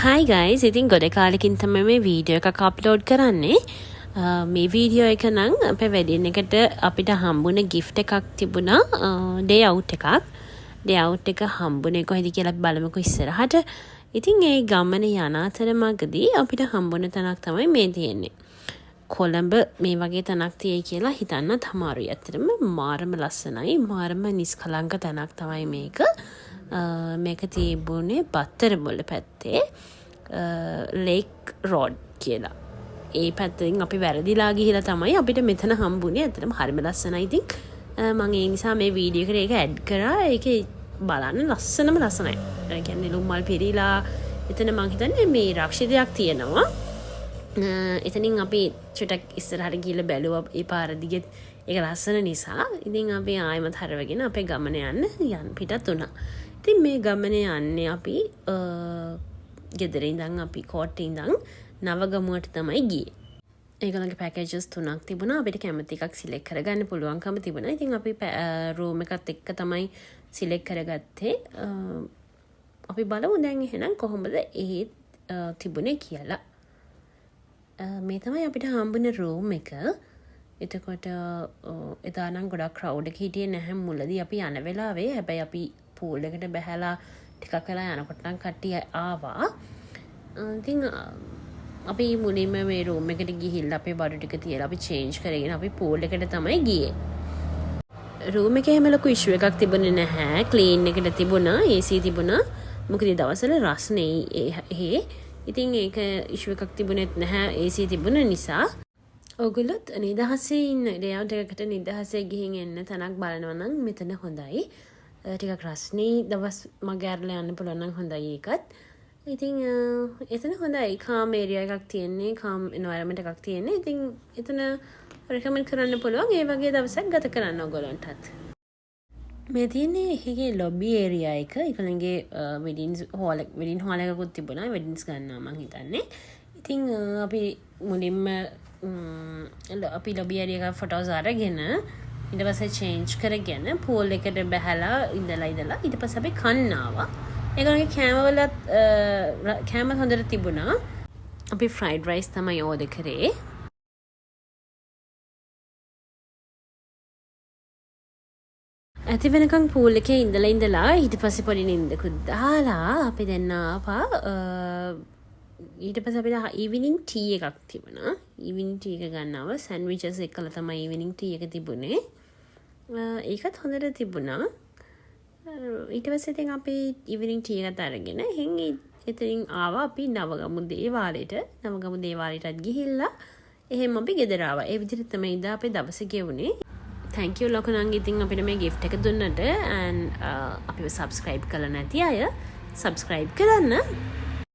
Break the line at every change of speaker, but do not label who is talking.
Hi guys, ඉතින් ගොඩ කාලෙකින් තමයි මේ වීඩියෝ එකක් අප්ලෝඩ් කරන්නේ. මේ වීඩියෝ එක නම් අපේ වෙඩින් එකට අපිට හම්බුන gift එකක් තිබුණා. day out එකක්. day out එක හම්බුනේ කොහෙද කියලා අපි බලමුකෝ ඉස්සරහට. ඉතින් ඒ ගමන යන අතරමඟදී අපිට හම්බුන තැනක් තමයි මේ තියෙන්නේ. කොළඹ මේ වගේ තැනක් තියෙයි කියලා හිතන්නත් අමාරුයි. ඇත්තටම මාරම ලස්සනයි. මාරම නිස්කලංක තැනක් තමයි මේක. මේක තිබුණේ බත්තරමුල්ල පැත්තේ ලේක් රෝඩ් කියලා. ඒ පැත්තෙන් අපි වැරදිලා ගිහිලා තමයි අපිට මෙතන හම්බුනේ. ඇත්තටම හරිම ලස්සනයි. ඉතින් මම ඒ නිසා මේ වීඩියෝ එකට ඒක ඇඩ් කරා. ඒකේ බලන්න ලස්සනම ලස්සනයි. ඒ කියන්නේ ලුම් මල් පිරීලා එතන මං හිතන්නේ මේ රක්ෂිතයක් තියෙනවා. එතනින් අපි චුටක් ඉස්සරහට ගිහිල්ලා බැලුවා ඒ පාර දිගේ. ඒක ලස්සන නිසා ඉතින් අපි ආයෙමත් හරවගෙන අපේ ගමන යන්න පිටත් වුණා. ඉතින් මේ ගමන යන්නේ අපි ගෙදර ඉඳන් අපි කෝට්ටේ ඉඳන් නවගමුවට තමයි ගියේ. ඒගොල්ලන්ගේ පැකේජස් 3ක් තිබුණා. අපිට කැමති එකක් සිලෙක්ට් කරගන්න පුළුවන්කම තිබුණා. ඉතින් අපි රූම් එකත් එක්ක තමයි සිලෙක්ට් කරගත්තේ. අපි බලමු දැන් එහෙනම් කොහොමද ඒ තිබුණේ කියලා. මේ තමයි අපිට හම්බුනේ රූම් එක. එතකොට එදා නම් ගොඩක් ක්‍රවුඩ් එක හිටියේ නැහැ මුලදී අපි යන වෙලාවේ. හැබැයි අපි පූල් එකට බැහැලා ටිකක් වෙලා යනකොට නම් කට්ටිය ආවා. ඉතින් අපි මුලින්ම මේ රූම් එකට ගිහිල්ලා අපේ බඩු ටික තියලා අපි චේන්ජ් කරගෙන අපි පූල් එකට තමයි ගියේ. රූම් එකේ හැම ලොකු ඉෂුව එකක් තිබුණේ නැහැ. ක්ලීන් එකට තිබුණා, AC තිබුණා. මොකද ඒ දවස්වල රස්නේ ඉතින් ඒක ඉෂුව එකක් තිබුණෙත් නැහැ AC තිබුණ නිසා. ඔයගොල්ලොත් නිදහසේ ඉන්න ලේඅවුට් එකකට නිදහසේ ගිහින් එන්න තැනක් බලනවා නම් මෙතන හොඳයි. ටිකක් රස්නේ දවස් මග ඇරලා යන්න පුළුවන් නම් හොඳයි ඒකත්. ඉතින් එතන හොඳයි. කාම් ඒරියා එකක් තියෙන්නේ, කාම් එන්වයරන්මන්ට් එකක් තියෙන්නේ. ඉතින් එතන රෙකමන්ඩ් කරන්න පුළුවන් ඒ වගේ දවසක් ගත කරන්න ඔයගොල්ලන්ටත්. මේ තියෙන්නේ එකේ ලොබි ඒරියා එක. ඒකලගේ වෙඩින් හෝල් එකකුත් තිබුණා. වෙඩින්ස් ගන්නවා මං හිතන්නේ. ඉතින් අපි මුලින්ම අපි ලොබි ඒරියා එක ෆොටෝස් අරගෙන ඊට පස්සේ චේන්ජ් කරගෙන පූල් එකට බැහැලා ඉඳලා ඊට පස්සේ අපි කන්න ආවා. ඒගොල්ලන්ගේ කෑම හොඳට තිබුණා. අපි ෆ්‍රයිඩ් රයිස් තමයි ඕඩර් කරේ. ඇති වෙනකන් පූල් එකේ ඉඳලා ඊට පස්සේ පොඩි නින්දකුත් දාලා අපි දෙන්න ආවා. ඊට පස්සේ අපිට ඊවිනිං ටී එකක් තිබුණා. ඊවිනිං ටී එක ගන්නවා. සෑන්ඩ්විචස් එක්කලා තමයි ඊවිනිං ටී එක තිබුණේ. ඒකත් හොඳට තිබුණා. ඊට පස්සේ ඉතින් අපි ඊවිනිං ටී එකත් අරගෙන එතනින් ආවා අපි නවගමු දේවාලයට. නවගමු දේවාලයටත් ගිහිල්ලා එහෙම අපි ගෙදර ආවා. ඒ විදිහට තමයි ඉදා අපේ දවස ගෙවුනේ. thank you ලොකුනංගි ඉතින් අපිට මේ gift එක දුන්නට and අපිව subscribe කරලා නැති අය subscribe කරන්න.